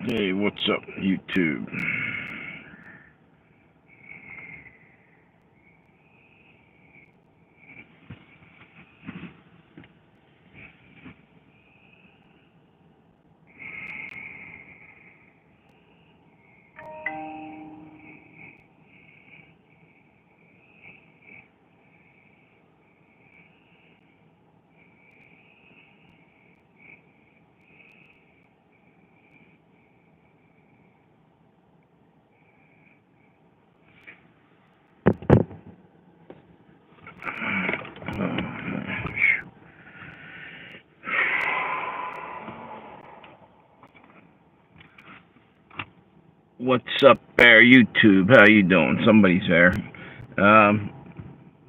Hey, what's up, YouTube? What's up there, YouTube? How you doing? Somebody's there. Um,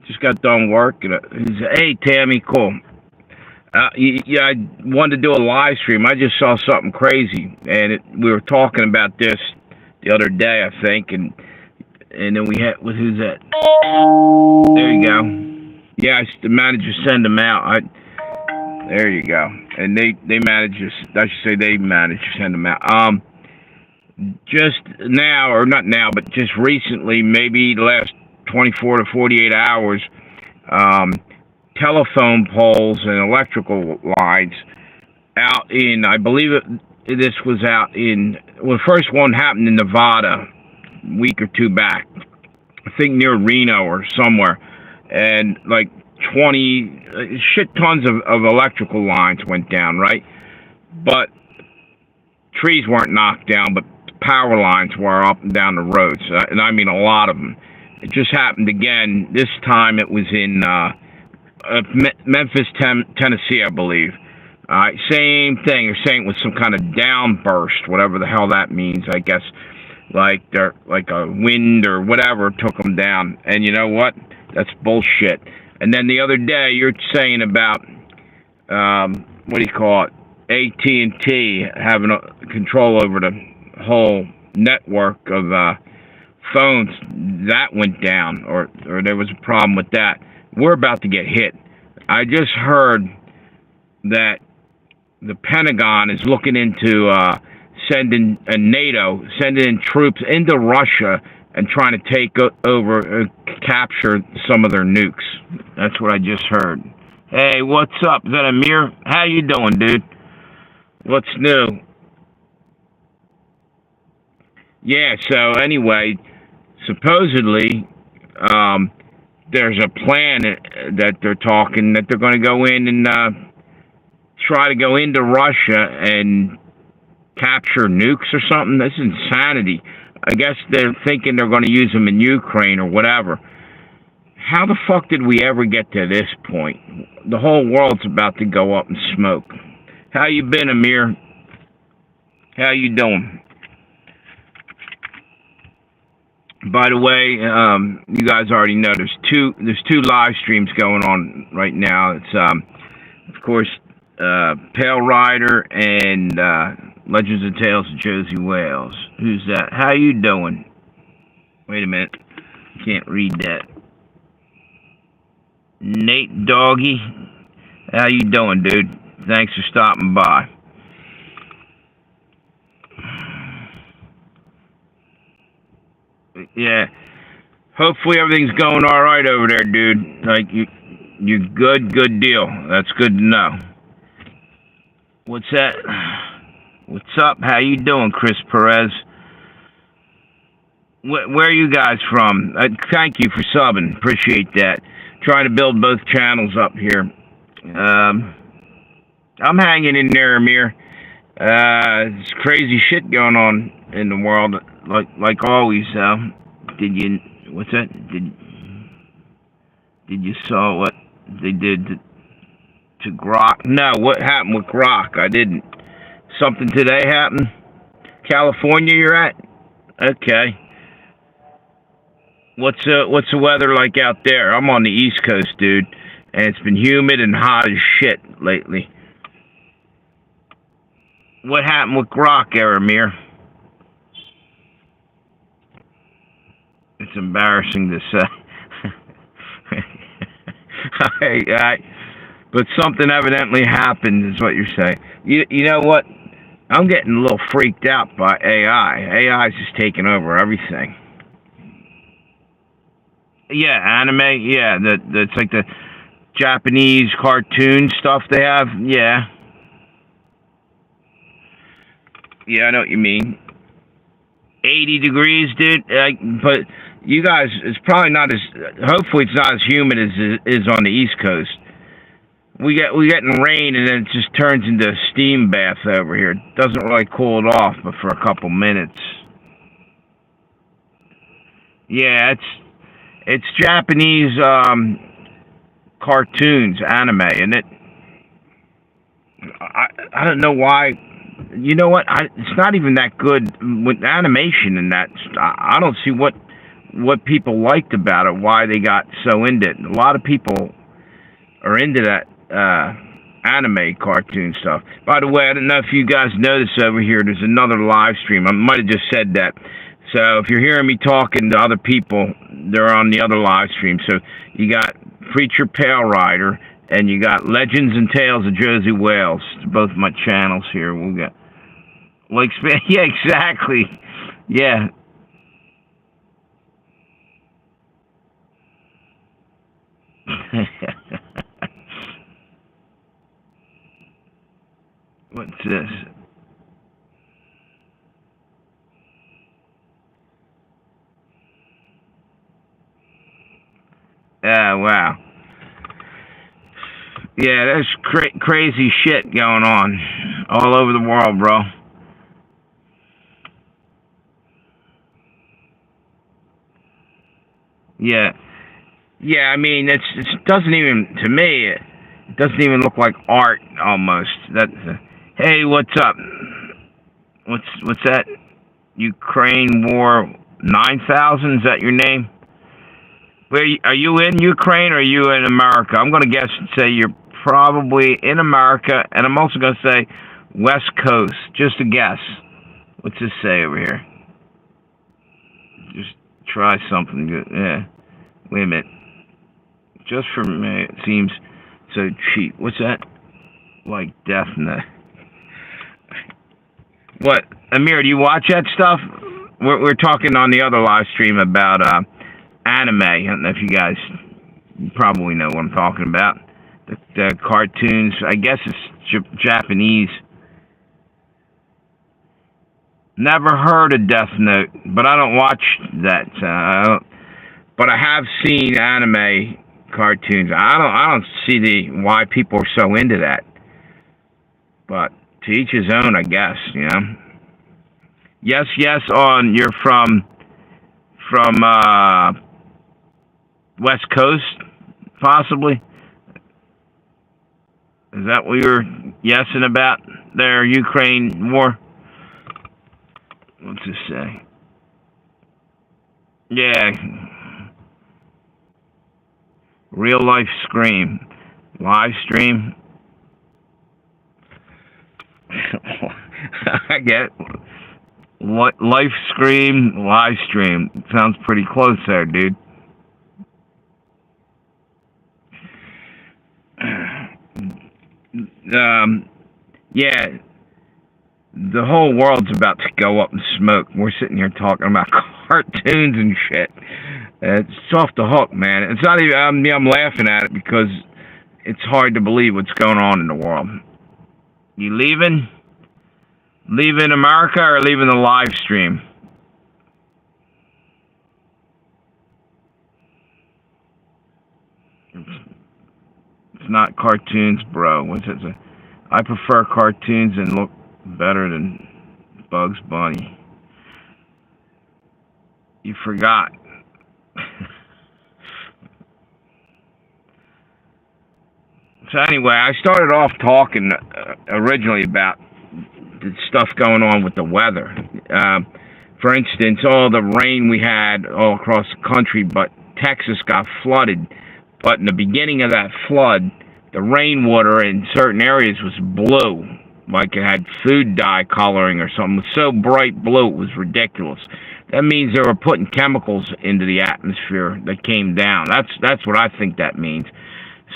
just got done work. Hey, Tammy, cool. Yeah, I wanted to do a live stream. I just saw something crazy, and we were talking about this the other day, I think, and then we had who's that? There you go. Yeah, the manager send them out. There you go. And they managed to. I should say they managed to send them out. Just now, or not now, but just recently, maybe the last 24 to 48 hours, um, telephone poles and electrical lines out in, I believe this was out in, well, the first one happened in Nevada a week or two back, I think near Reno or somewhere, and like 20 shit tons of electrical lines went down, right? But trees weren't knocked down, but power lines were up and down the roads, and I mean a lot of them. It just happened again. This time it was in Memphis, Tennessee, I believe. Same thing. They're saying it was some kind of downburst, whatever the hell that means. I guess like a wind or whatever took them down. And you know what? That's bullshit. And then the other day you're saying about what do you call it? AT&T having control over the whole network of phones. That went down, or there was a problem with that. We're about to get hit. I just heard that the Pentagon is looking into sending in troops into Russia and trying to take over, capture some of their nukes. That's what I just heard. Hey, what's up? Is that Amir? How you doing, dude? What's new? Yeah, so anyway, supposedly, there's a plan that they're talking that they're going to go in and try to go into Russia and capture nukes or something. That's insanity. I guess they're thinking they're going to use them in Ukraine or whatever. How the fuck did we ever get to this point? The whole world's about to go up in smoke. How you been, Amir? How you doing? By the way, you guys already know there's two live streams going on right now. It's of course Pale Rider and Legends and Tales of Josie Wales. Who's that? How you doing? Wait a minute, can't read that. Nate Doggy, how you doing, dude? Thanks for stopping by. Yeah, hopefully everything's going all right over there, dude. Like you're good deal. That's good to know. What's that? What's up? How you doing, Chris Perez? Where are you guys from? Thank you for subbing. Appreciate that. Trying to build both channels up here. I'm hanging in there, Amir. It's crazy shit going on in the world, like always. Did you? What's that? Did you saw what they did to Grok? No, what happened with Grok? I didn't. Something today happened. California, you're at? Okay. What's the weather like out there? I'm on the East Coast, dude, and it's been humid and hot as shit lately. What happened with Grok, Aramir? It's embarrassing to say. But something evidently happened, is what you're saying. You know what? I'm getting a little freaked out by AI. AI is just taking over everything. Yeah, anime. Yeah, that's like the Japanese cartoon stuff they have. Yeah, yeah, I know what you mean. 80 degrees, dude. But you guys, it's probably not as. Hopefully, it's not as humid as it is on the East Coast. We getting rain and then it just turns into a steam bath over here. It doesn't really cool it off, but for a couple minutes. Yeah, it's Japanese cartoons, anime, and I don't know why. You know what? It's not even that good with animation and that. I don't see what people liked about it. Why they got so into it. A lot of people are into that anime cartoon stuff. By the way, I don't know if you guys notice over here. There's another live stream. I might have just said that. So if you're hearing me talking to other people, they're on the other live stream. So you got Preacher Pale Rider and you got Legends and Tales of Josie Wales. Both my channels here. We'll get like yeah, exactly. Yeah. What's this? Wow. Yeah, there's crazy shit going on all over the world, bro. Yeah. Yeah, I mean, it doesn't even, to me, it doesn't even look like art almost. Hey, what's up? What's that? Ukraine War 9000, is that your name? Are you in Ukraine or are you in America? I'm going to guess and say you're probably in America, and I'm also going to say West Coast, just a guess. What's this say over here? Just try something good. Yeah. Wait a minute. Just for me, it seems so cheap. What's that? Like Death Note. What? Amir, do you watch that stuff? We're talking on the other live stream about anime. I don't know if you guys probably know what I'm talking about. The cartoons. I guess it's Japanese. Never heard of Death Note, but I don't watch that. But I have seen anime cartoons. I don't see why people are so into that. But to each his own, I guess. You know. Yes. You're from West Coast, possibly. Is that what you're yesing about there, Ukraine war? What's this say? Yeah. Real life scream. Live stream. I get what life scream, live stream. Sounds pretty close there, dude. Yeah, the whole world's about to go up in smoke. We're sitting here talking about cartoons and shit. It's off the hook, man. It's not even. I'm laughing at it because it's hard to believe what's going on in the world. You leaving? Leaving America or leaving the live stream? It's not cartoons, bro. What's it? I prefer cartoons and look better than Bugs Bunny. You forgot. So anyway, I started off talking originally about the stuff going on with the weather. For instance, all the rain we had all across the country, but Texas got flooded. But in the beginning of that flood, the rainwater in certain areas was blue, like it had food dye coloring or something. It was so bright blue, it was ridiculous. That means they were putting chemicals into the atmosphere that came down. That's what I think that means.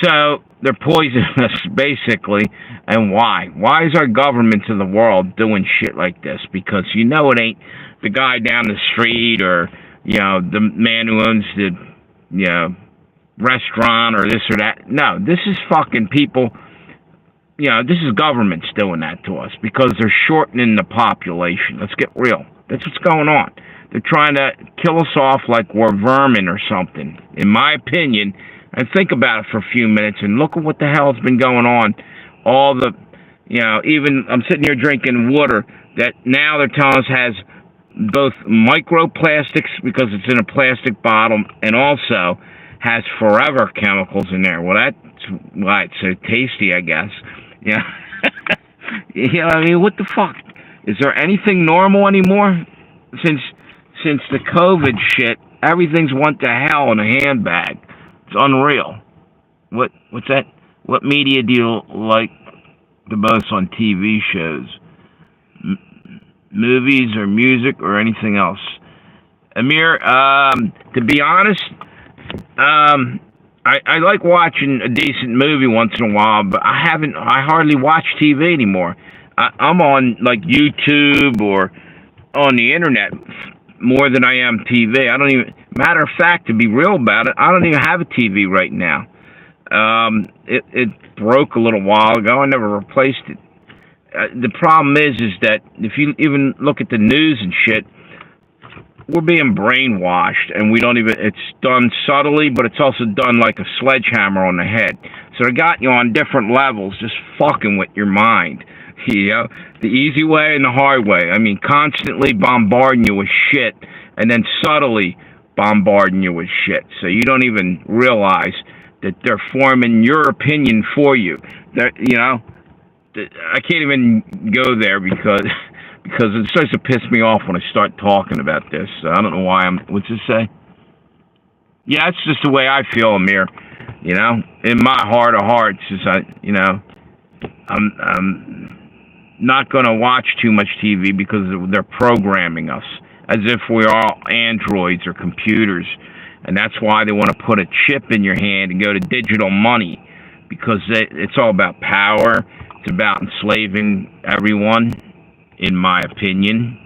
So they're poisoning us, basically. And why? Why is our governments of the world doing shit like this? Because you know it ain't the guy down the street or, the man who owns the, restaurant or this or that. No, this is fucking people. This is governments doing that to us because they're shortening the population. Let's get real. That's what's going on. They're trying to kill us off like we're vermin or something, in my opinion. And think about it for a few minutes and look at what the hell's been going on. All the, even I'm sitting here drinking water that now they're telling us has both microplastics because it's in a plastic bottle and also has forever chemicals in there. Well, that's why it's so tasty, I guess. Yeah. I mean, what the fuck? Is there anything normal anymore? Since the COVID shit, everything's went to hell in a handbag. It's unreal. What's that? What media do you like the most on TV shows? Movies or music or anything else? Amir, to be honest, I like watching a decent movie once in a while, but I hardly watch TV anymore. I'm on like YouTube or on the internet more than I am TV. I don't even, matter of fact, to be real about it, I don't even have a TV right now. It broke a little while ago. I never replaced it. The problem is that if you even look at the news and shit, we're being brainwashed, and we don't even, it's done subtly, but it's also done like a sledgehammer on the head. So they got you on different levels, just fucking with your mind. The easy way and the hard way. I mean, constantly bombarding you with shit, and then subtly bombarding you with shit. So you don't even realize that they're forming your opinion for you. I can't even go there because it starts to piss me off when I start talking about this. So I don't know why what's this say? Yeah, it's just the way I feel, Amir. In my heart of hearts, is I'm not going to watch too much TV because they're programming us as if we're all androids or computers. And that's why they want to put a chip in your hand and go to digital money, because it's all about power. It's about enslaving everyone, in my opinion.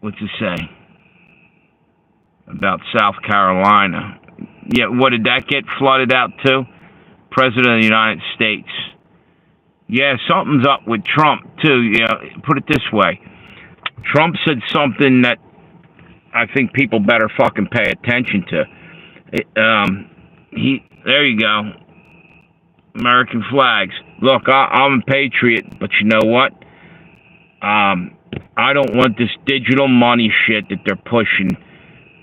What's it say? About South Carolina. Yeah, what did that get flooded out to? President of the United States. Yeah, something's up with Trump, too. Put it this way. Trump said something that I think people better fucking pay attention to. There you go. American flags. Look, I'm a patriot, but you know what? I don't want this digital money shit that they're pushing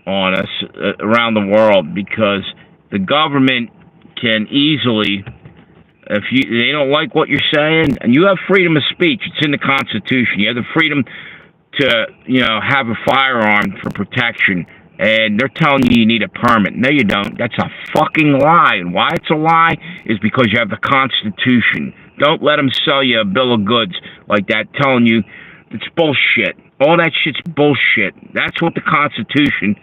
on us around the world, because the government can easily, if they don't like what you're saying, and you have freedom of speech, it's in the Constitution. You have the freedom to, have a firearm for protection, and they're telling you need a permit. No, you don't. That's a fucking lie. And why it's a lie is because you have the Constitution. Don't let them sell you a bill of goods like that telling you it's bullshit. All that shit's bullshit. That's what the Constitution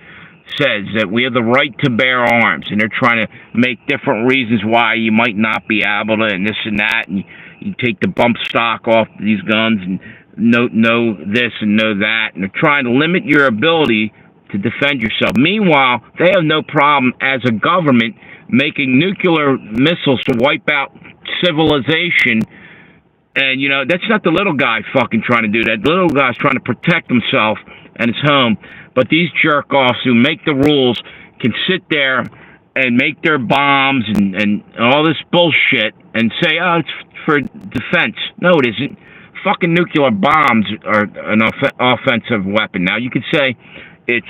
says, that we have the right to bear arms, and they're trying to make different reasons why you might not be able to, and this and that, and you take the bump stock off these guns, and know this and know that, and they're trying to limit your ability to defend yourself. Meanwhile, they have no problem as a government making nuclear missiles to wipe out civilization. And, that's not the little guy fucking trying to do that. The little guy's trying to protect himself and his home. But these jerk-offs who make the rules can sit there and make their bombs and all this bullshit and say, oh, it's for defense. No, it isn't. Fucking nuclear bombs are an offensive weapon. Now, you could say it's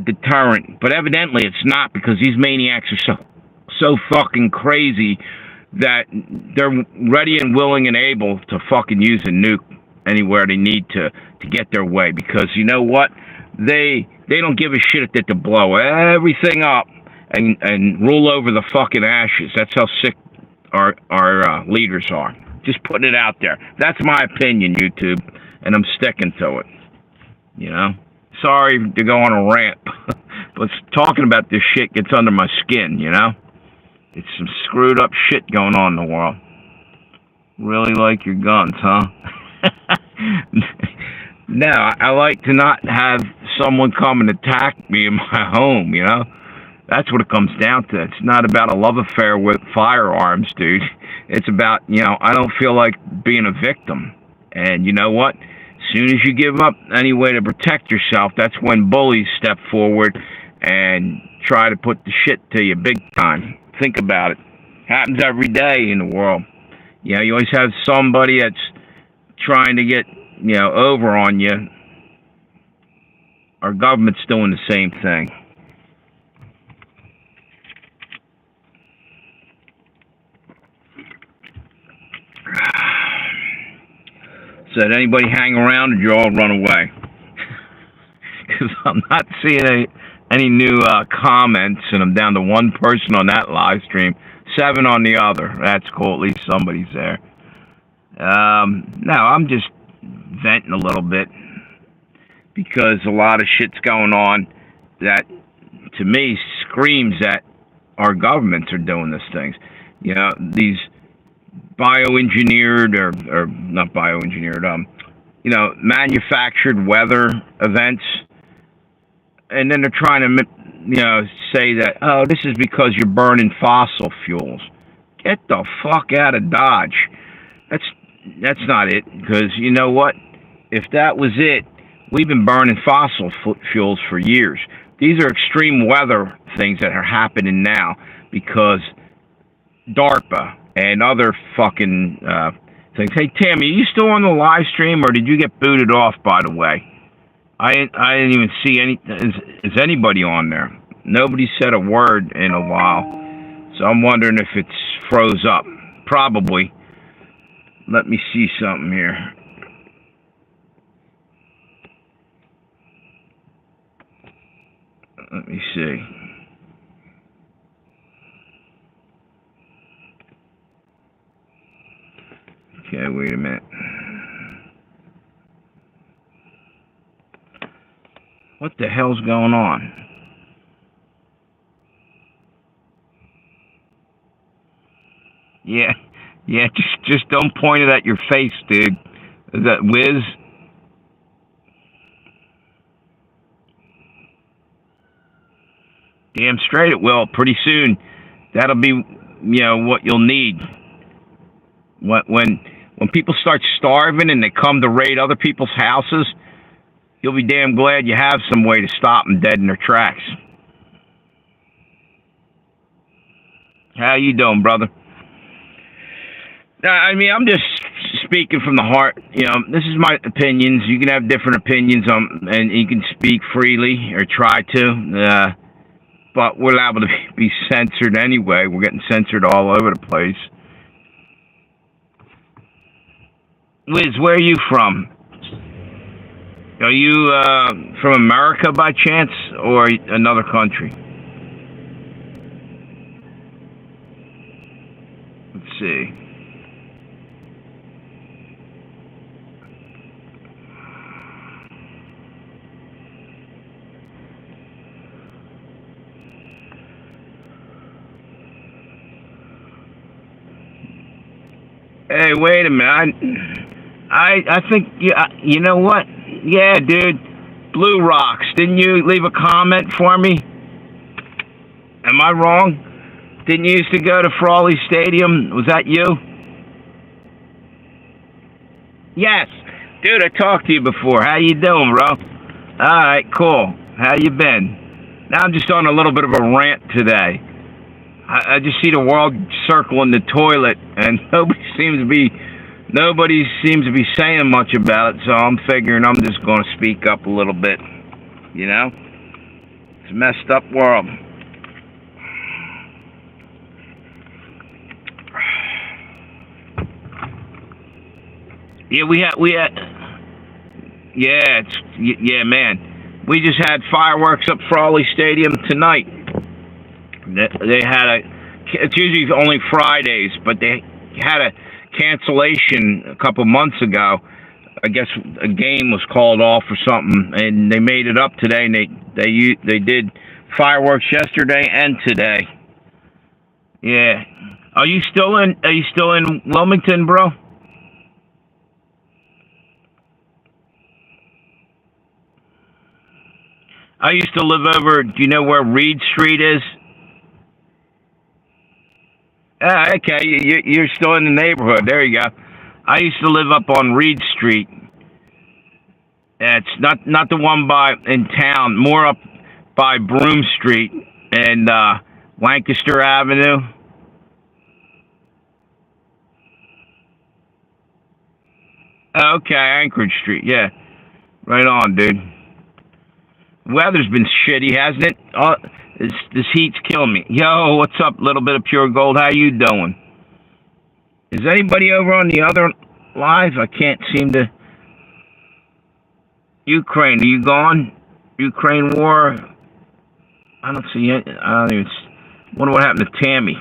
deterrent, but evidently it's not, because these maniacs are so fucking crazy that they're ready and willing and able to fucking use a nuke anywhere they need to get their way, because you know what? They don't give a shit that to blow everything up and rule over the fucking ashes. That's how sick our leaders are. Just putting it out there. That's my opinion, YouTube, and I'm sticking to it. Sorry to go on a rant, but talking about this shit gets under my skin, It's some screwed up shit going on in the world. Really like your guns, huh? No, I like to not have someone come and attack me in my home, you know? That's what it comes down to. It's not about a love affair with firearms, dude. It's about, I don't feel like being a victim. And you know what? As soon as you give up any way to protect yourself, that's when bullies step forward and try to put the shit to you big time. Think about it. Happens every day in the world. You always have somebody that's trying to get, over on you. Our government's doing the same thing. So did anybody hang around, or did you all run away? Because I'm not seeing any new comments, and I'm down to one person on that live stream, 7 on the other. That's cool. At least somebody's there. No, I'm just venting a little bit because a lot of shit's going on that, to me, screams that our governments are doing these things. These bioengineered or not bioengineered, manufactured weather events, and then they're trying to, say that, oh, this is because you're burning fossil fuels. Get the fuck out of Dodge. That's not it, because you know what? If that was it, we've been burning fossil fuels for years. These are extreme weather things that are happening now because DARPA and other fucking things. Hey, Tammy, are you still on the live stream, or did you get booted off, by the way? I didn't even see any. Is anybody on there? Nobody said a word in a while. So I'm wondering if it's froze up. Probably. Let me see something here. Let me see. Okay, wait a minute. What the hell's going on? Yeah, just don't point it at your face, dude. Is that Wiz? Damn straight it will. Pretty soon, that'll be, what you'll need. When people start starving and they come to raid other people's houses, you'll be damn glad you have some way to stop them dead in their tracks. How you doing, brother? I mean, I'm just speaking from the heart. This is my opinions. You can have different opinions, and you can speak freely or try to. But we're liable to be censored anyway. We're getting censored all over the place. Liz, where are you from? Are you from America by chance, or another country? Let's see. Hey, wait a minute. I think, you know what? Yeah, dude. Blue Rocks. Didn't you leave a comment for me? Am I wrong? Didn't you used to go to Frawley Stadium? Was that you? Yes. Dude, I talked to you before. How you doing, bro? All right, cool. How you been? Now I'm just on a little bit of a rant today. I just see the world circling the toilet, and nobody seems to be saying much about it, so I'm figuring I'm just going to speak up a little bit, It's a messed up world. Yeah, man. We just had fireworks up Frawley Stadium tonight. They had it's usually only Fridays, but they had a cancellation a couple months ago. I guess a game was called off or something, and they made it up today, and they did fireworks yesterday and today. Yeah. Are you still in Wilmington, bro? I used to live over. Do you know where Reed Street is? Okay, you're still in the neighborhood. There you go. I used to live up on Reed Street. It's not the one by in town. More up by Broome Street and Lancaster Avenue. Okay, Anchorage Street. Yeah, right on, dude. Weather's been shitty, hasn't it? This heat's killing me. Yo, what's up? Little bit of pure gold. How you doing? Is anybody over on the other live? I can't seem to. Ukraine, are you gone? Ukraine war. I don't see it. I don't even. Wonder what happened to Tammy.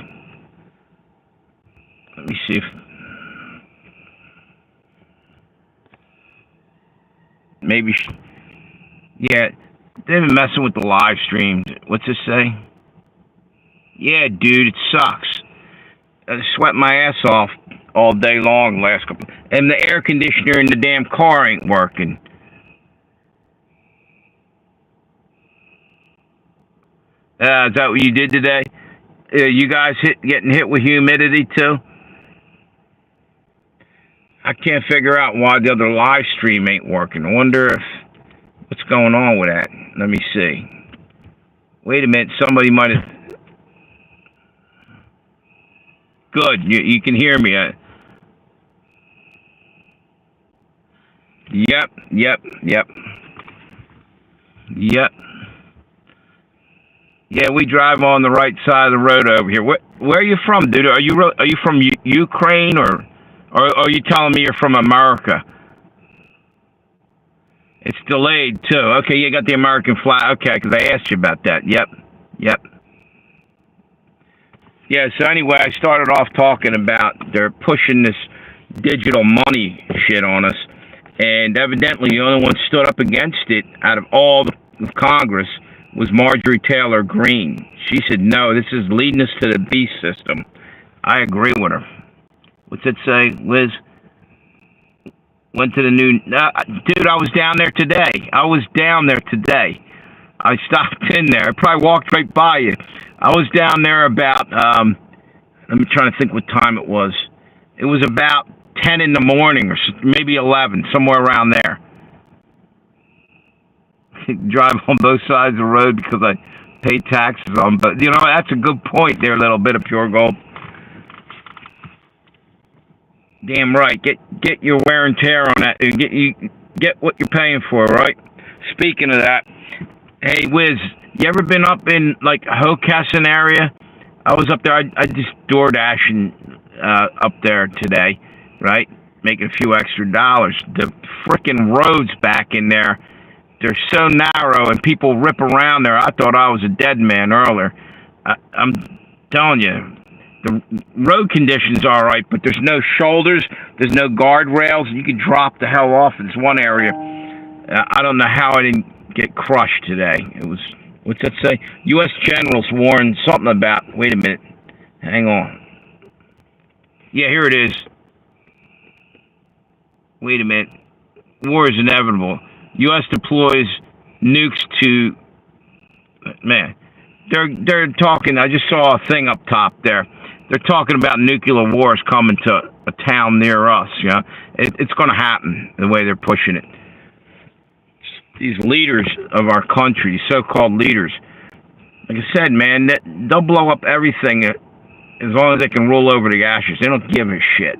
Let me see if. Maybe. Yeah, they've been messing with the live streams. What's this say? Yeah, dude, it sucks. I sweat my ass off all day long last couple. And the air conditioner in the damn car ain't working. Is that what you did today? You guys getting hit with humidity too? I can't figure out why the other live stream ain't working. I wonder if what's going on with that. Let me see. Wait a minute. Somebody might have. Good. You can hear me. Yep. Yeah, we drive on the right side of the road over here. Where are you from, dude? Are you from Ukraine or are you telling me you're from America? It's delayed too. Okay, you got the American flag. Okay, because I asked you about that. Yep. Yeah. So anyway, I started off talking about they're pushing this digital money shit on us, and evidently the only one stood up against it out of all of Congress was Marjorie Taylor Greene. She said, no, this is leading us to the beast system. I agree with her. What's it say, Liz? Went to the new... dude, I was down there today. I stopped in there. I probably walked right by you. I was down there about... let me try to think what time it was. It was about 10 in the morning or maybe 11, somewhere around there. Drive on both sides of the road because I pay taxes on. But you know, that's a good point there. A little bit of pure gold. Damn right. Get your wear and tear on that. Get what you're paying for, right? Speaking of that, hey Wiz, you ever been up in like Hockessin area? I was up there. I just door dashing up there today, right? Making a few extra dollars. The frickin' roads back in there. They're so narrow and people rip around there. I thought I was a dead man earlier. I'm telling you, the road conditions are all right, but there's no shoulders, there's no guardrails. You can drop the hell off in this one area. I don't know how I didn't get crushed today. It was, what's that say? U.S. generals warned something about, wait a minute, hang on. Yeah, here it is. Wait a minute. War is inevitable. U.S. deploys nukes to, man, they're talking, I just saw a thing up top there. They're talking about nuclear wars coming to a town near us, you know. It's going to happen the way they're pushing it. These leaders of our country, so-called leaders, like I said, man, they'll blow up everything as long as they can roll over the ashes. They don't give a shit.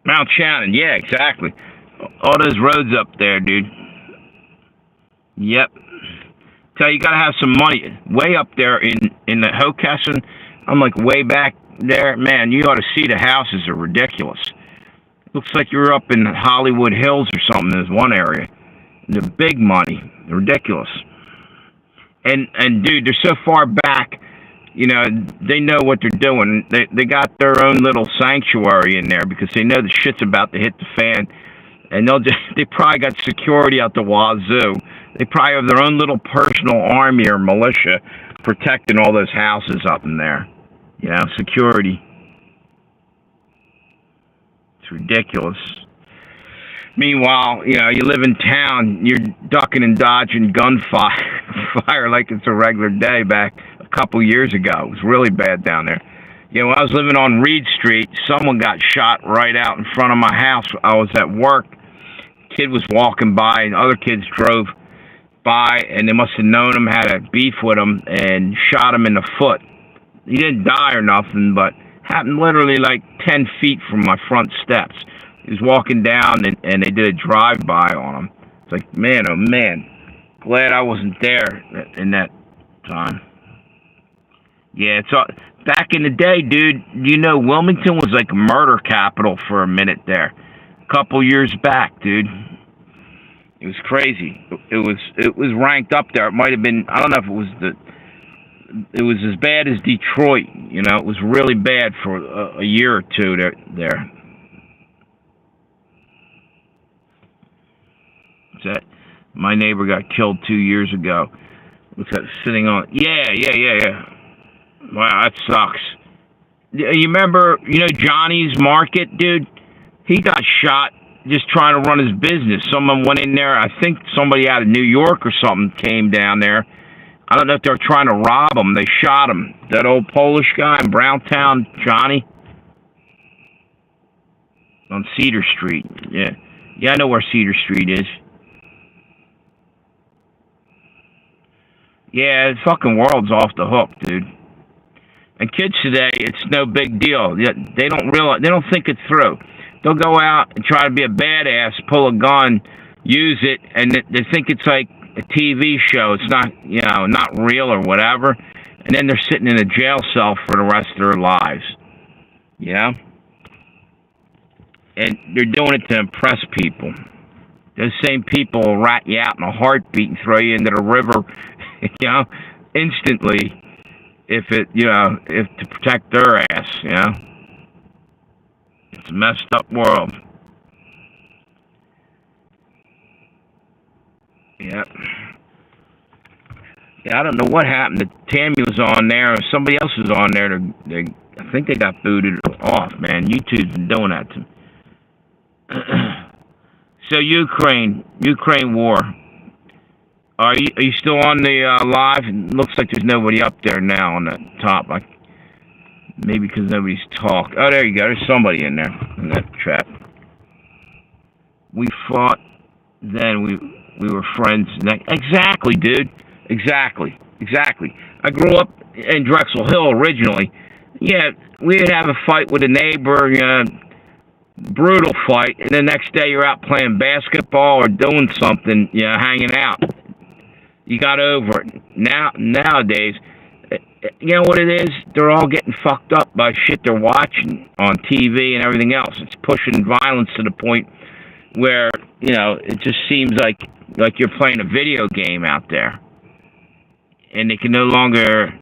Mount Shannon, yeah, exactly. All those roads up there, dude. Yep. Tell you gotta have some money. Way up there in the Hockessin, I'm like way back there. Man, you ought to see the houses are ridiculous. Looks like you're up in Hollywood Hills or something. There's one area. The big money. They're ridiculous. And dude, they're so far back. You know, they know what they're doing. They got their own little sanctuary in there because they know the shit's about to hit the fan. And they probably got security out the wazoo. They probably have their own little personal army or militia protecting all those houses up in there. You know, security. It's ridiculous. Meanwhile, you know, you live in town, you're ducking and dodging gunfire like it's a regular day back a couple years ago. It was really bad down there. You know, when I was living on Reed Street, someone got shot right out in front of my house. I was at work. Kid was walking by, and other kids drove by, and they must have known him, had a beef with him, and shot him in the foot. He didn't die or nothing, but happened literally like 10 feet from my front steps. He was walking down, and they did a drive-by on him. It's like, man, oh man, glad I wasn't there in that time. Yeah, it's all, back in the day, dude, you know, Wilmington was like a murder capital for a minute there. A couple years back, dude. It was crazy. It was ranked up there. It might have been, I don't know if it was as bad as Detroit. You know, it was really bad for a year or two there. That my neighbor got killed 2 years ago. What's that sitting on? Yeah. Wow, that sucks. You remember, you know, Johnny's Market, dude? He got shot just trying to run his business. Someone went in there. I think somebody out of New York or something came down there. I don't know if they were trying to rob him. They shot him. That old Polish guy in Browntown, Johnny, on Cedar Street. Yeah, I know where Cedar Street is. Yeah, the fucking world's off the hook, dude. And kids today, it's no big deal. They don't realize, they don't think it through. They'll go out and try to be a badass, pull a gun, use it, and they think it's like a TV show. It's not, you know, not real or whatever. And then they're sitting in a jail cell for the rest of their lives. You know? And they're doing it to impress people. Those same people will rat you out in a heartbeat and throw you into the river, you know, instantly, if to protect their ass, you know. It's a messed up world. Yeah. Yeah, I don't know what happened. Tammy was on there, and somebody else was on there. I think they got booted off, man. YouTube's been doing that to me. So Ukraine war. Are you still on the live? It looks like there's nobody up there now on the top. Maybe because nobody's talk. Oh, there you go. There's somebody in there in that chat. We fought then. We were friends. Exactly, dude. Exactly. I grew up in Drexel Hill originally. Yeah, we'd have a fight with a neighbor. Brutal fight, and the next day you're out playing basketball or doing something, hanging out. You got over it. Nowadays, you know what it is? They're all getting fucked up by shit they're watching on TV and everything else. It's pushing violence to the point where, it just seems like you're playing a video game out there. And they can no longer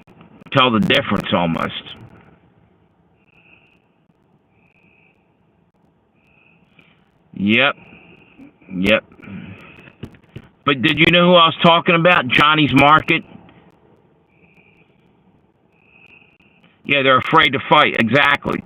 tell the difference almost. Yep. But did you know who I was talking about? Johnny's Market? Yeah, they're afraid to fight. Exactly.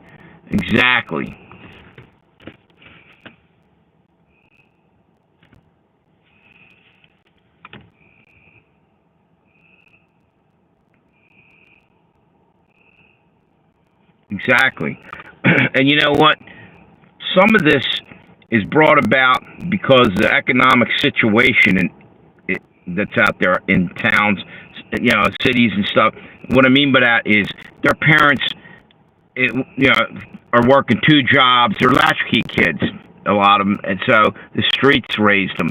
And you know what? Some of this is brought about because the economic situation that's out there in towns, cities and stuff. What I mean by that is their parents, are working 2 jobs. They're latchkey kids, a lot of them, and so the streets raised them.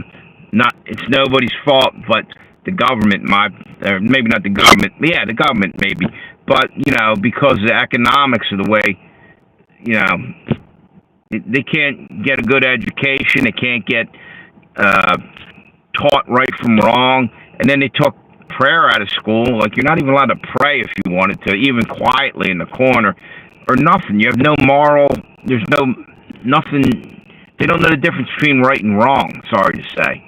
It's nobody's fault, but the government or maybe not the government. Yeah, the government maybe, but because the economics of the way, they can't get a good education. They can't get taught right from wrong. And then they took prayer out of school. Like, you're not even allowed to pray if you wanted to, even quietly in the corner, or nothing. You have no moral. There's nothing. They don't know the difference between right and wrong, sorry to say.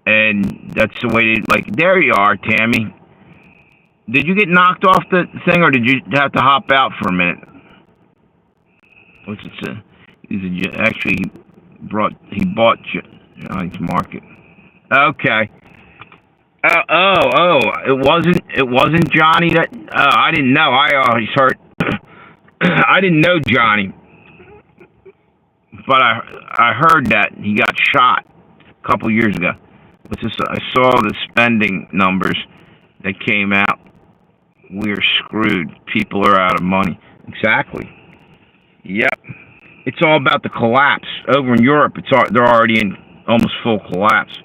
And that's the way, there you are, Tammy. Did you get knocked off the thing, or did you have to hop out for a minute? What's it say? Actually, he bought Johnny's Market. Okay. It wasn't Johnny that. I didn't know. I always heard. I didn't know Johnny, but I heard that he got shot a couple years ago. I saw the spending numbers that came out. We're screwed. People are out of money. Exactly. Yep. It's all about the collapse. Over in Europe, they're already in almost full collapse.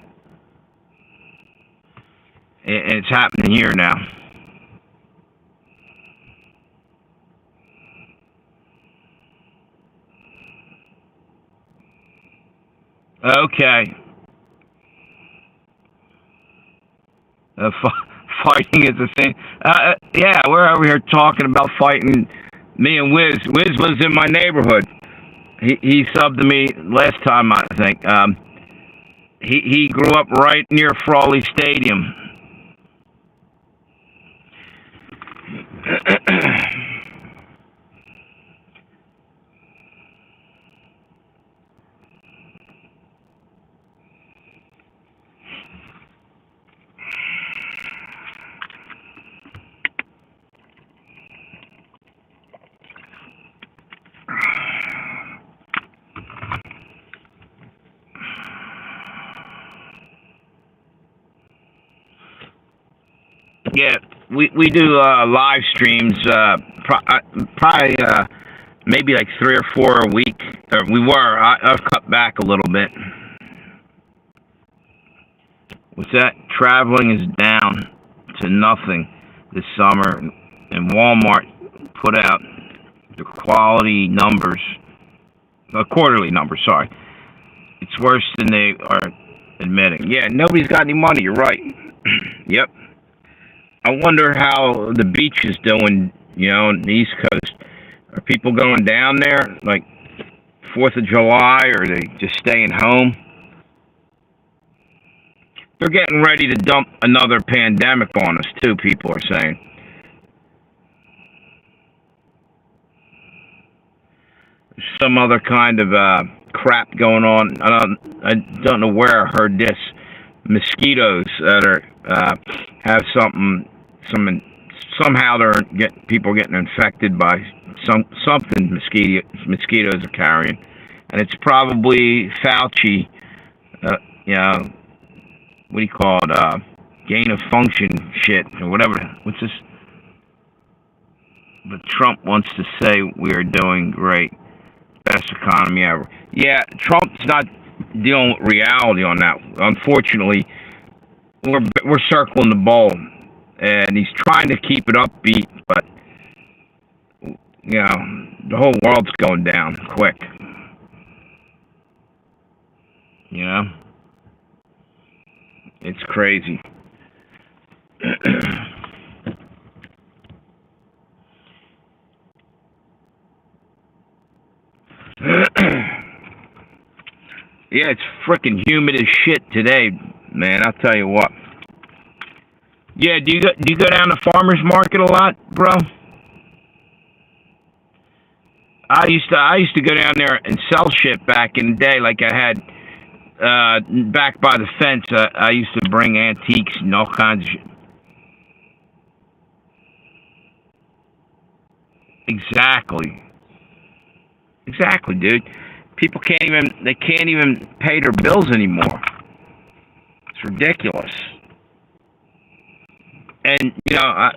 And it's happening here now. Okay. Fighting is the thing. Yeah, we're over here talking about fighting. Me and Wiz. Wiz lives in my neighborhood. He subbed to me last time, I think. He grew up right near Frawley Stadium. Yeah, we do live streams, probably maybe like 3 or 4 a week. I've cut back a little bit. What's that? Traveling is down to nothing this summer, and Walmart put out the quality numbers, quarterly numbers, sorry. It's worse than they are admitting. Yeah, nobody's got any money, you're right. Yep. I wonder how the beach is doing, on the East Coast. Are people going down there, like 4th of July, or are they just staying home? They're getting ready to dump another pandemic on us, too, people are saying. There's some other kind of crap going on. I don't know where I heard this. Mosquitoes that are have somehow people getting infected by something mosquitoes are carrying, and it's probably Fauci. What do you call it? Gain of function shit or whatever. What's this? But Trump wants to say we are doing great, best economy ever. Yeah, Trump's not dealing with reality on that. Unfortunately, we're circling the bowl, and he's trying to keep it upbeat, but the whole world's going down quick. It's crazy. Yeah, it's freaking humid as shit today, man. I'll tell you what. Yeah, do you go down to farmers market a lot, bro? I used to go down there and sell shit back in the day, like I had back by the fence. I used to bring antiques and all kinds of shit. Exactly, dude. People can't even pay their bills anymore. It's ridiculous. And I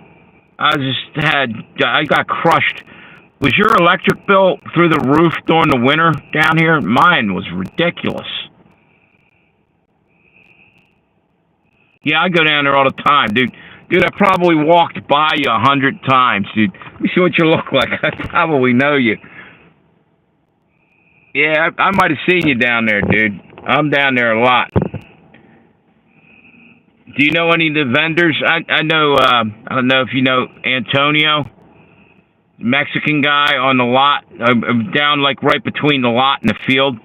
got crushed. Was your electric bill through the roof during the winter down here? Mine was ridiculous. Yeah, I go down there all the time, dude. Dude, I probably walked by you 100 times, dude. Let me see what you look like. I probably know you. Yeah, I might have seen you down there, dude. I'm down there a lot. Do you know any of the vendors? I know, I don't know if you know Antonio, Mexican guy on the lot, down like right between the lot and the field.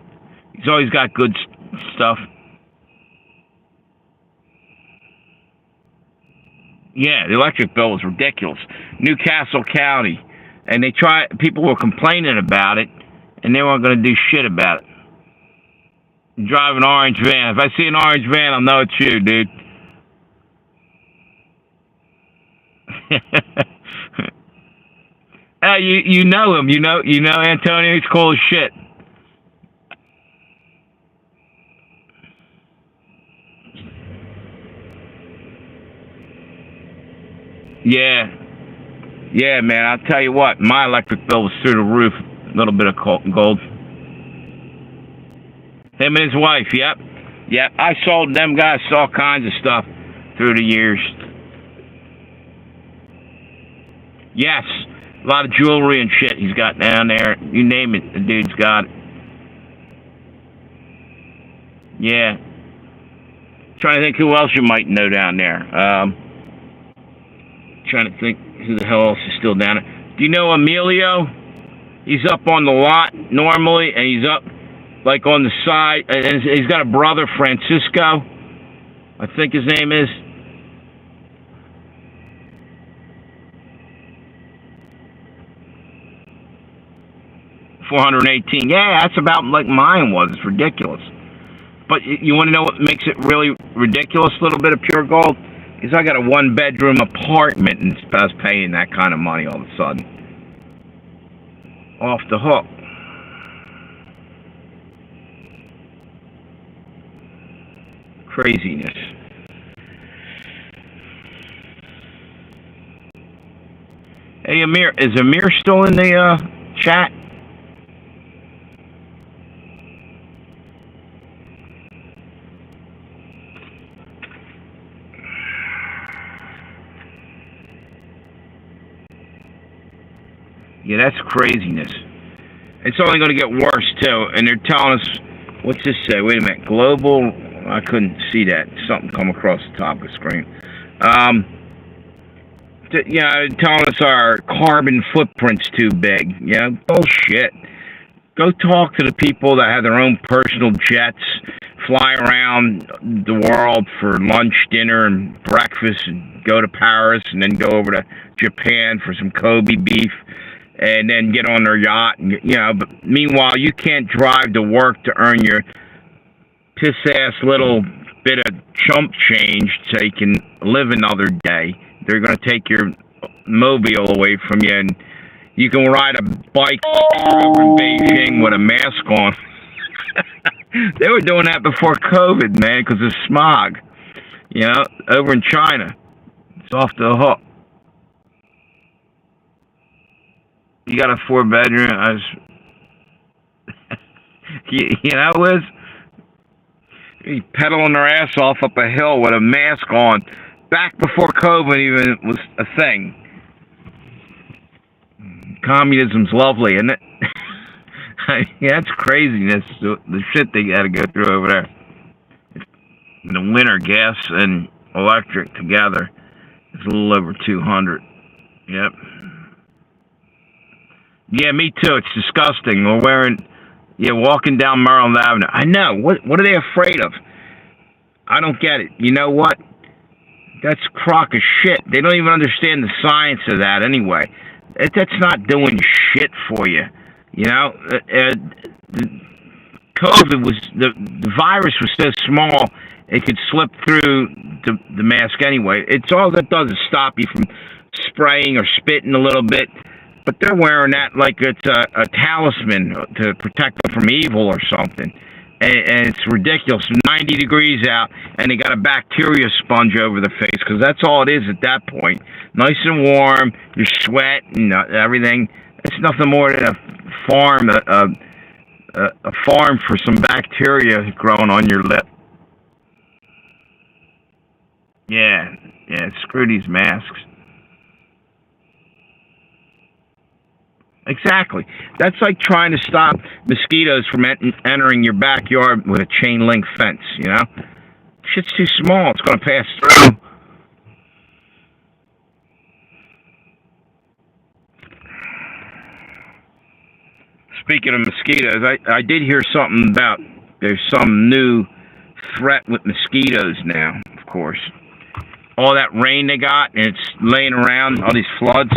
He's always got good stuff. Yeah, the electric bill was ridiculous. Newcastle County, and people were complaining about it, and they weren't going to do shit about it. You drive an orange van. If I see an orange van, I'll know it's you, dude. You know him. You know Antonio. He's cool as shit. Yeah, man. I'll tell you what. My electric bill was through the roof. A little bit of gold. Him and his wife. Yep. I sold them guys all kinds of stuff through the years. Yes. A lot of jewelry and shit he's got down there. You name it, the dude's got it. Yeah. Trying to think who else you might know down there. Trying to think who the hell else is still down there. Do you know Emilio? He's up on the lot normally, and he's up like on the side. And he's got a brother, Francisco, I think his name is. $418. Yeah, that's about like mine was. It's ridiculous. But you want to know what makes it really ridiculous? A little bit of pure gold is I got a 1-bedroom apartment and I was paying that kind of money all of a sudden. Off the hook. Craziness. Hey, Amir, is Amir still in the chat? Yeah, that's craziness. It's only going to get worse, too. And they're telling us, what's this say? Wait a minute. Global, I couldn't see that. Something come across the top of the screen. Telling us our carbon footprint's too big. Yeah, bullshit. Go talk to the people that have their own personal jets, fly around the world for lunch, dinner, and breakfast, and go to Paris, and then go over to Japan for some Kobe beef. And then get on their yacht, and, but meanwhile, you can't drive to work to earn your piss-ass little bit of chump change so you can live another day. They're going to take your mobile away from you, and you can ride a bike over in Beijing with a mask on. They were doing that before COVID, man, because of smog. Over in China. It's off the hook. You got a 4-bedroom. Liz? You pedaling their ass off up a hill with a mask on. Back before COVID even was a thing. Communism's lovely, isn't it? That's craziness. The shit they got to go through over there. In the winter, gas and electric together is a little over 200. Yep. Yeah, me too. It's disgusting. We're walking down Maryland Avenue. I know. What are they afraid of? I don't get it. You know what? That's crock of shit. They don't even understand the science of that anyway. That's not doing shit for you. COVID was, the virus was so small, it could slip through the mask anyway. It's all that does is stop you from spraying or spitting a little bit. But they're wearing that like it's a talisman to protect them from evil or something. And it's ridiculous. 90 degrees out, and they got a bacteria sponge over the face, because that's all it is at that point. Nice and warm, you sweat and everything. It's nothing more than a farm for some bacteria growing on your lip. Yeah, screw these masks. Exactly. That's like trying to stop mosquitoes from entering your backyard with a chain link fence, Shit's too small. It's going to pass through. Speaking of mosquitoes, I did hear something about there's some new threat with mosquitoes now, of course. all that rain they got, and it's laying around, all these floods.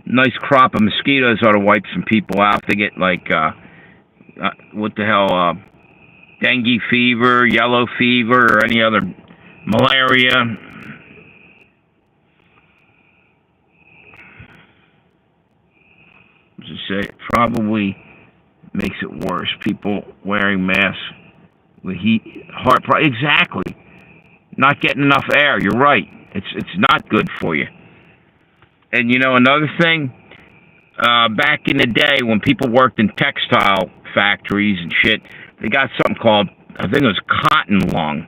Nice crop of mosquitoes ought to wipe some people out. They get like, what the hell, dengue fever, yellow fever, or any other malaria. As I say, it probably makes it worse. People wearing masks with heat, heart problem. Exactly. Not getting enough air. You're right. It's not good for you. And you know another thing, back in the day when people worked in textile factories and shit, they got something called, I think it was cotton lung,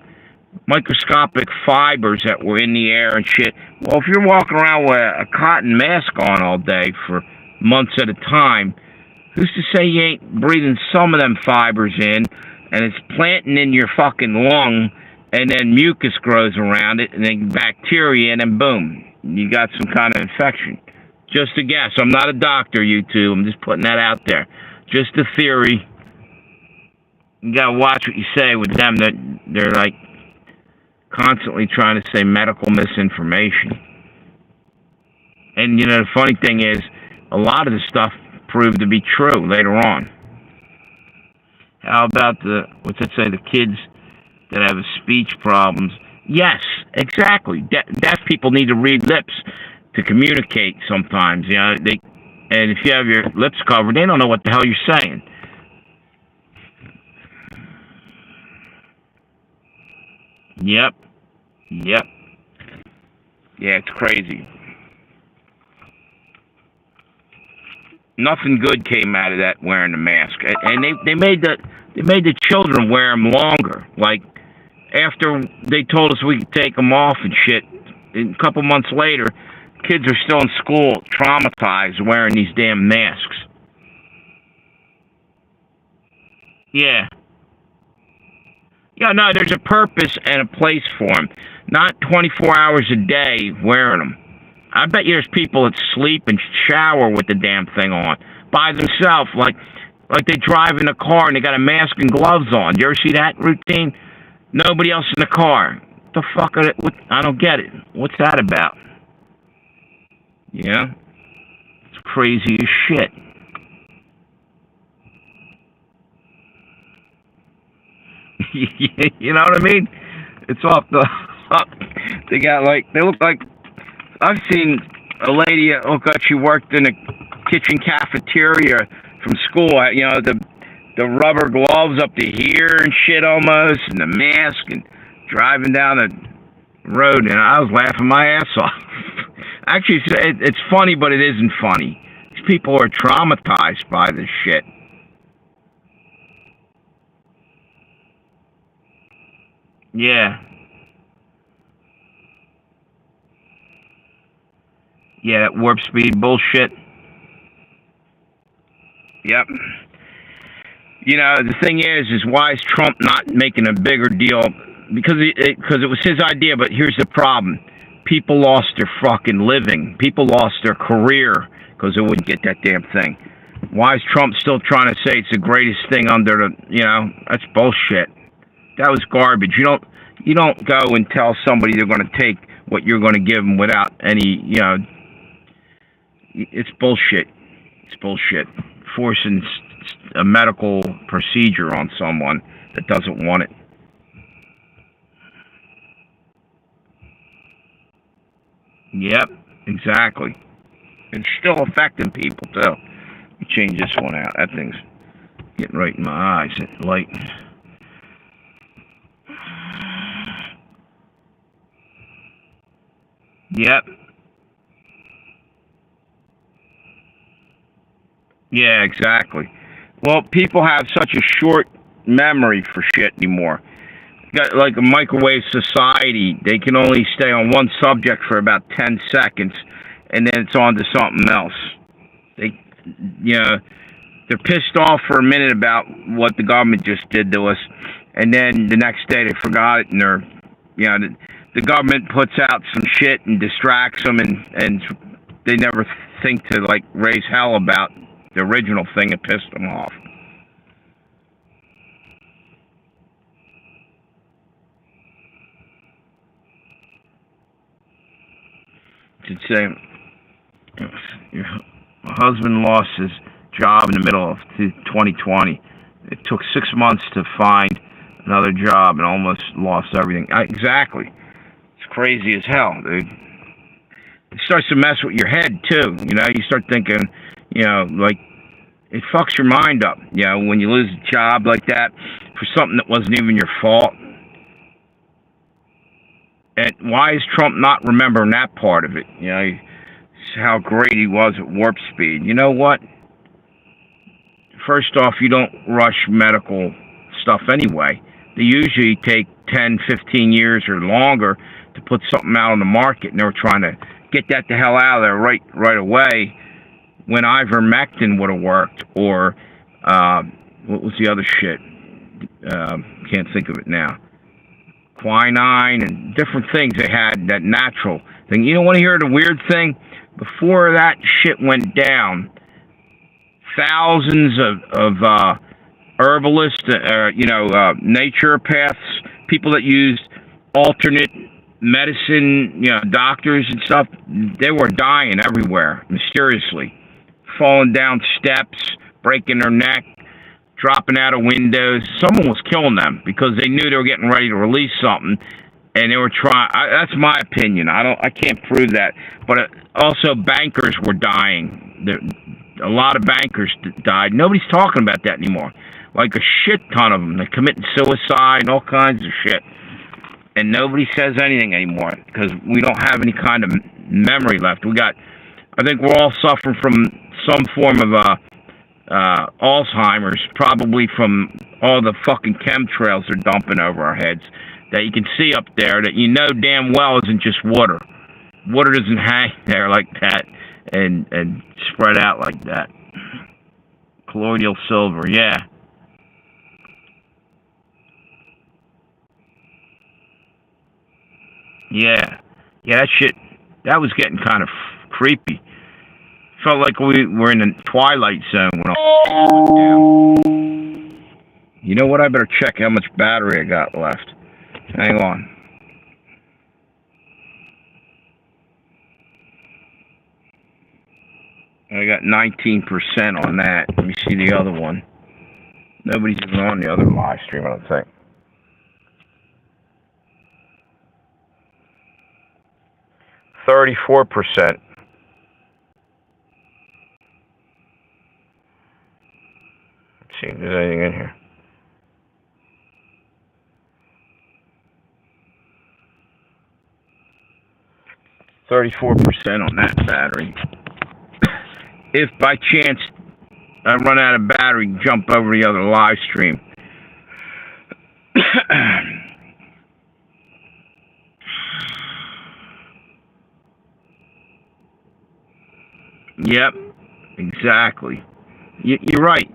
microscopic fibers that were in the air and shit. Well, if you're walking around with a cotton mask on all day for months at a time, who's to say you ain't breathing some of them fibers in, and it's planting in your fucking lung, and then mucus grows around it, and then bacteria, and then boom, you got some kind of infection. Just a guess. I'm not a doctor, you two. I'm just putting that out there. Just a theory. You gotta watch what you say with them. That they're like constantly trying to say medical misinformation. And you know, the funny thing is, a lot of the stuff proved to be true later on. How about what's that say, the kids that have speech problems? Yes, exactly. Deaf people need to read lips to communicate sometimes. You know, and if you have your lips covered, they don't know what the hell you're saying. Yep. Yeah, it's crazy. Nothing good came out of that wearing the mask, and they made the children wear them longer. Like after they told us we could take them off and shit, a couple months later, kids are still in school traumatized wearing these damn masks. Yeah. Yeah, no, there's a purpose and a place for them. Not 24 hours a day wearing them. I bet you there's people that sleep and shower with the damn thing on by themselves, like they drive in a car and they got a mask and gloves on. You ever see that routine? Nobody else in the car. What the fuck are it? I don't get it. What's that about? Yeah, it's crazy as shit. You know what I mean? It's off the. They look like. I've seen a lady look like she worked in a kitchen cafeteria from school. You know, the rubber gloves up to here and shit almost, and the mask, and driving down the road, and I was laughing my ass off. Actually, it's funny, but it isn't funny. These people are traumatized by this shit. Yeah. Yeah, that warp speed bullshit. Yep. You know, the thing is why is Trump not making a bigger deal? Because it was his idea, but here's the problem. People lost their fucking living. People lost their career because they wouldn't get that damn thing. Why is Trump still trying to say it's the greatest thing under the, you know, that's bullshit. That was garbage. You don't go and tell somebody they're going to take what you're going to give them without any, you know, it's bullshit. It's bullshit. Forcing a medical procedure on someone that doesn't want it. Yep, exactly. It's still affecting people, too. Let me change this one out. That thing's getting right in my eyes at light. Yep. Yeah, exactly. Well, people have such a short memory for shit anymore. Got like a microwave society. They can only stay on one subject for about 10 seconds, and then it's on to something else. They, you know, they're pissed off for a minute about what the government just did to us, and then the next day they forgot it, and they're, you know, the government puts out some shit and distracts them, and they never think to like raise hell about the original thing that pissed them off. should say, your husband lost his job in the middle of 2020. It took 6 months to find another job and almost lost everything. Exactly. It's crazy as hell, dude. It starts to mess with your head, too. You know, you start thinking, you know, like, it fucks your mind up, you know, when you lose a job like that for something that wasn't even your fault. And why is Trump not remembering that part of it? You know, how great he was at warp speed. You know what? First off, you don't rush medical stuff anyway. They usually take 10, 15 years or longer to put something out on the market, and they were trying to get that the hell out of there right away when ivermectin would have worked, or what was the other shit? Can't think of it now. Quinine and different things they had, that natural thing. You don't want to hear the weird thing? Before that shit went down, thousands of herbalists, naturopaths, people that used alternate medicine, you know, doctors and stuff, they were dying everywhere, mysteriously. Falling down steps, breaking their neck, dropping out of windows. Someone was killing them because they knew they were getting ready to release something, and they were trying. That's my opinion. I can't prove that, but also bankers were dying. A lot of bankers died. Nobody's talking about that anymore. Like a shit ton of them. They're committing suicide and all kinds of shit, and nobody says anything anymore because we don't have any kind of memory left. I think we're all suffering from some form of Alzheimer's, probably from all the fucking chemtrails they're dumping over our heads that you can see up there that you know damn well isn't just water. Water doesn't hang there like that and spread out like that. Colloidal silver, yeah. Yeah, that shit, that was getting kind of creepy. Felt like we were in the Twilight Zone when all went down. You know what? I better check how much battery I got left. Hang on. I got 19% on that. Let me see the other one. Nobody's even on the other live stream, I don't think. %34. See if there's anything in here. %34 on that battery. If by chance I run out of battery, jump over the other live stream. Yep, exactly. You're right.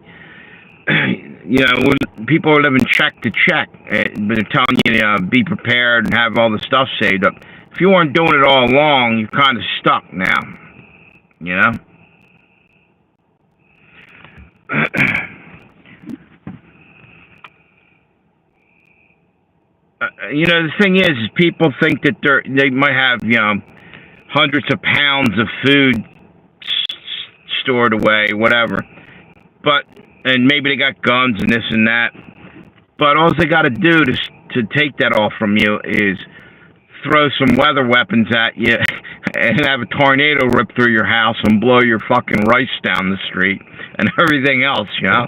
You know, when people are living check to check, but they're telling you to be prepared and have all the stuff saved up. If you weren't doing it all along, you're kind of stuck now. You know? You know, the thing is people think that they might have, you know, hundreds of pounds of food stored away, whatever. And maybe they got guns and this and that. But all they got to do to take that off from you is throw some weather weapons at you and have a tornado rip through your house and blow your fucking rice down the street and everything else, you know?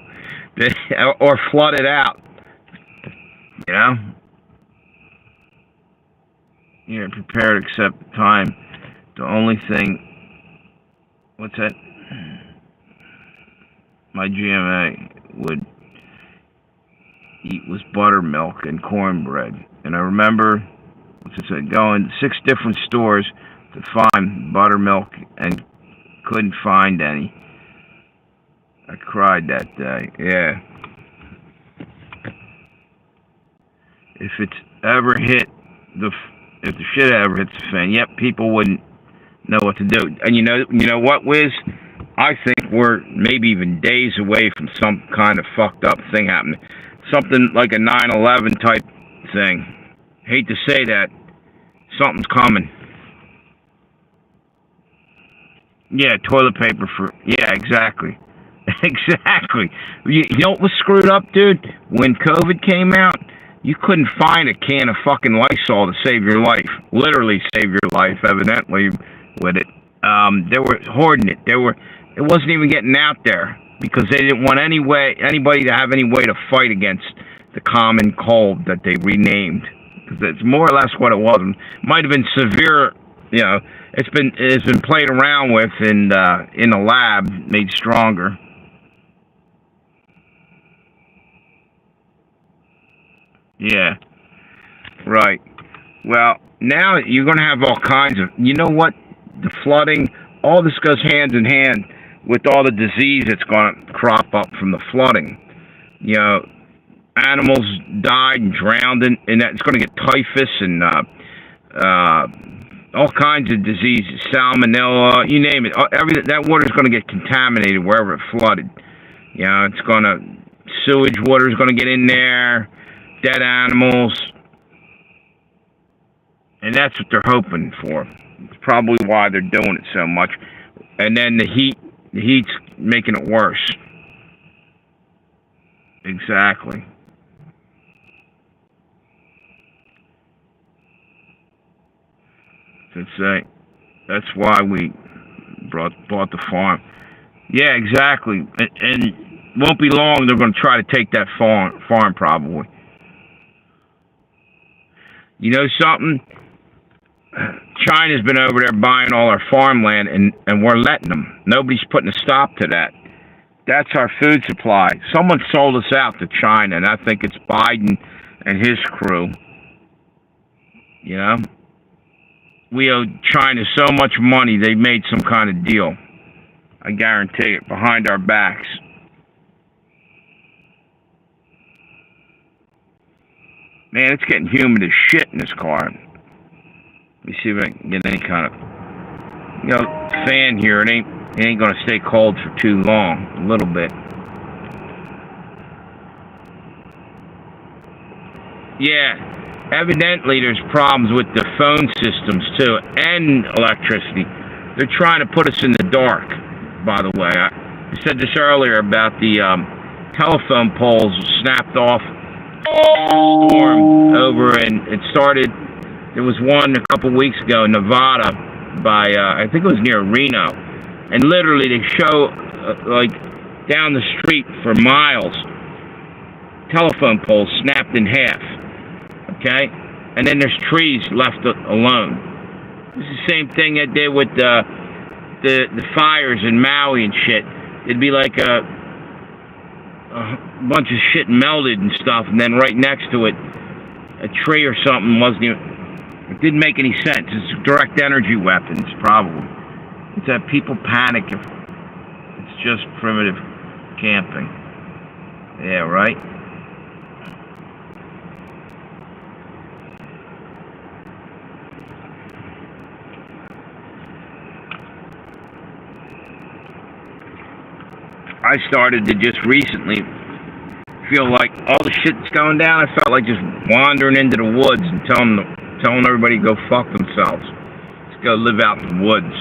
Or flood it out, you know? You're prepared to accept the time. The only thing... What's that? My GMA would eat was buttermilk and cornbread. And I remember, going to 6 different stores to find buttermilk and couldn't find any. I cried that day, yeah. If it's ever hit if the shit ever hits the fan, yep, people wouldn't know what to do. And you know what, Wiz? I think we're maybe even days away from some kind of fucked up thing happening. Something like a 9/11 type thing. Hate to say that. Something's coming. Yeah, toilet paper for, yeah, exactly. Exactly. You know what was screwed up, dude? When COVID came out, you couldn't find a can of fucking Lysol to save your life. Literally save your life, evidently, with it. They were hoarding it. It wasn't even getting out there because they didn't want anybody to have any way to fight against the common cold that they renamed. Because it's more or less what it was. It might have been severe, you know. It's been played around with in the lab, made stronger. Yeah, right. Well, now you're going to have all kinds of, you know what? The flooding, all this goes hand in hand with all the disease that's going to crop up from the flooding. You know, animals died and drowned, and that's going to get typhus and all kinds of diseases, salmonella, you name it. Everything, that water's going to get contaminated wherever it flooded. You know, sewage water's going to get in there, dead animals. And that's what they're hoping for. It's probably why they're doing it so much. And then the heat's making it worse. Exactly. That's why we bought the farm. Yeah, exactly. And won't be long. They're going to try to take that farm probably. You know something? China's been over there buying all our farmland, and we're letting them. Nobody's putting a stop to that. That's our food supply. Someone sold us out to China, and I think it's Biden and his crew. You know? We owe China so much money, they made some kind of deal. I guarantee it, behind our backs. Man, it's getting humid as shit in this car. Let me see if I can get any kind of, fan here. It ain't gonna stay cold for too long. A little bit. Yeah. Evidently, there's problems with the phone systems too, and electricity. They're trying to put us in the dark. By the way, I said this earlier about the telephone poles snapped off. Storm over, and it started. There was one a couple weeks ago in Nevada by I think it was near Reno, and literally they show like down the street for miles telephone poles snapped in half. Okay, and then there's trees left alone. It's the same thing they did with the fires in Maui and shit. It'd be like a bunch of shit melted and stuff, and then right next to it, a tree or something it didn't make any sense. It's direct energy weapons, probably. It's that people panic if it's just primitive camping. Yeah, right? I started to just recently feel like all the shit that's going down, I felt like just wandering into the woods and telling everybody to go fuck themselves. Just go live out in the woods.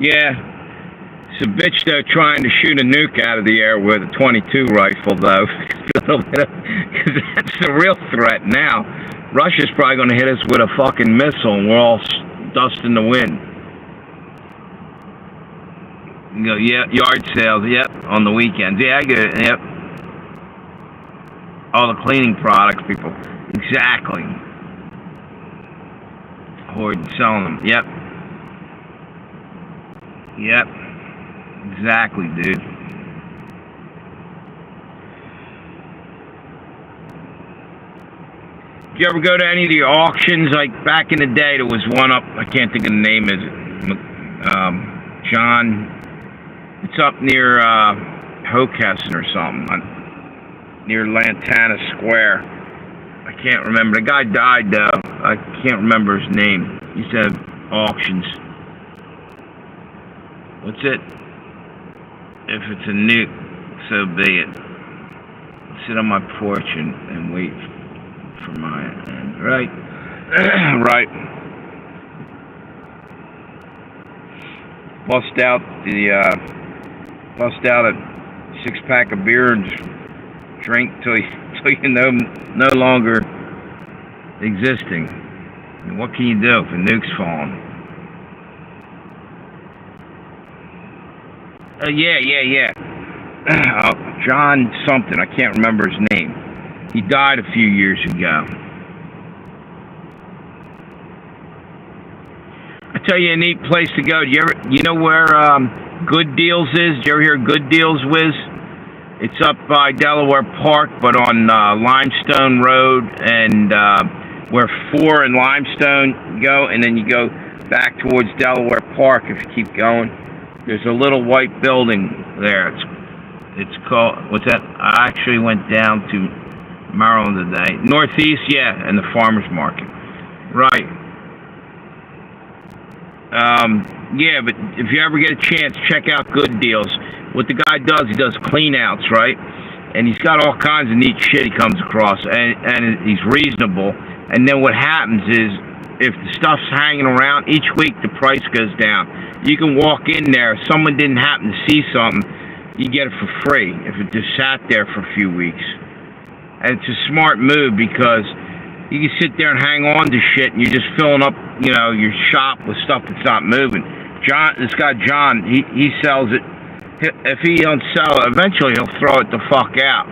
Yeah, it's a bitch though trying to shoot a nuke out of the air with a .22 rifle though. Because that's the real threat now. Russia's probably going to hit us with a fucking missile and we're all dust in the wind. You go, yeah, yard sales, yep, on the weekends. Yeah, I get it, yep. All the cleaning products, people. Exactly. Hoarding, selling them, yep. Yep. Exactly, dude. Did you ever go to any of the auctions? Like back in the day, there was one up. I can't think of the name. Is it John? It's up near Hockessin or something, near Lantana Square. I can't remember. The guy died though. I can't remember his name. He said auctions. What's it? If it's a nuke, so be it. Sit on my porch and wait for my end. Right? Right. Bust out a 6-pack of beer and drink till you know no longer existing. I mean, what can you do if a nuke's falling? Yeah. John something. I can't remember his name. He died a few years ago. I tell you, a neat place to go. You know where Good Deals is? Did you ever hear Good Deals, Wiz? It's up by Delaware Park, but on Limestone Road, and where 4 and Limestone go, and then you go back towards Delaware Park if you keep going. There's a little white building there. It's called, what's that? I actually went down to Maryland today. Northeast, yeah, and the farmer's market. Right. Yeah, but if you ever get a chance, check out Good Deals. What the guy does, he does clean-outs, right? And he's got all kinds of neat shit he comes across, and he's reasonable. And then what happens is, if the stuff's hanging around, each week the price goes down. You can walk in there, if someone didn't happen to see something, you get it for free if it just sat there for a few weeks. And it's a smart move because you can sit there and hang on to shit and you're just filling up, you know, your shop with stuff that's not moving. This guy John, he sells it. If he don't sell it, eventually he'll throw it the fuck out,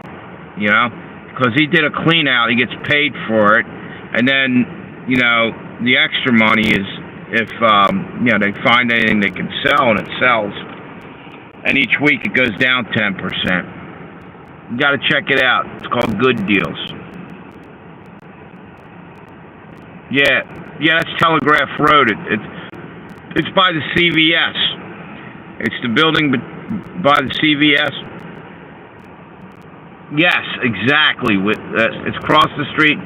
you know, because he did a clean out, he gets paid for it, and then, you know, the extra money is if, you know, they find anything they can sell and it sells. And each week it goes down 10%. You gotta check it out. It's called Good Deals. Yeah, that's Telegraph Road. It's by the CVS. It's the building by the CVS. Yes, exactly. It's across the street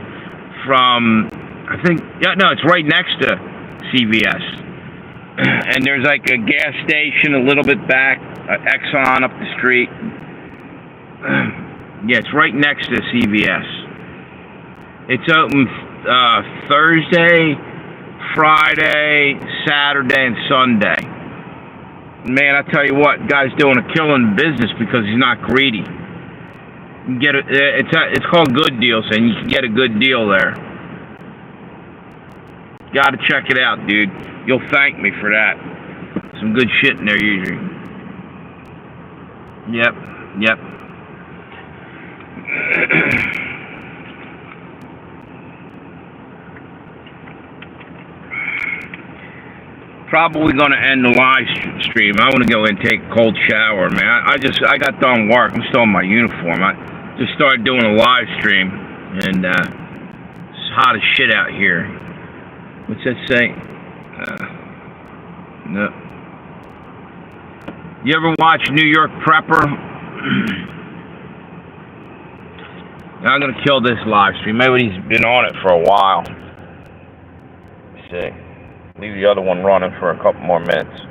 from, I think, yeah, no, it's right next to CVS. And there's like a gas station a little bit back, Exxon up the street. Yeah, it's right next to CVS. It's open Thursday, Friday, Saturday, and Sunday. Man, I tell you what, guy's doing a killing business because he's not greedy. You get it's called Good Deals, and you can get a good deal there. Gotta check it out, dude. You'll thank me for that. Some good shit in there usually. Yep. Probably gonna end the live stream. I want to go and take a cold shower, man. I got done work. I'm still in my uniform. I just started doing a live stream, and it's hot as shit out here. What's that say? No. You ever watch New York Prepper? I'm gonna kill this live stream. Maybe he's been on it for a while. Let's see. Leave the other one running for a couple more minutes.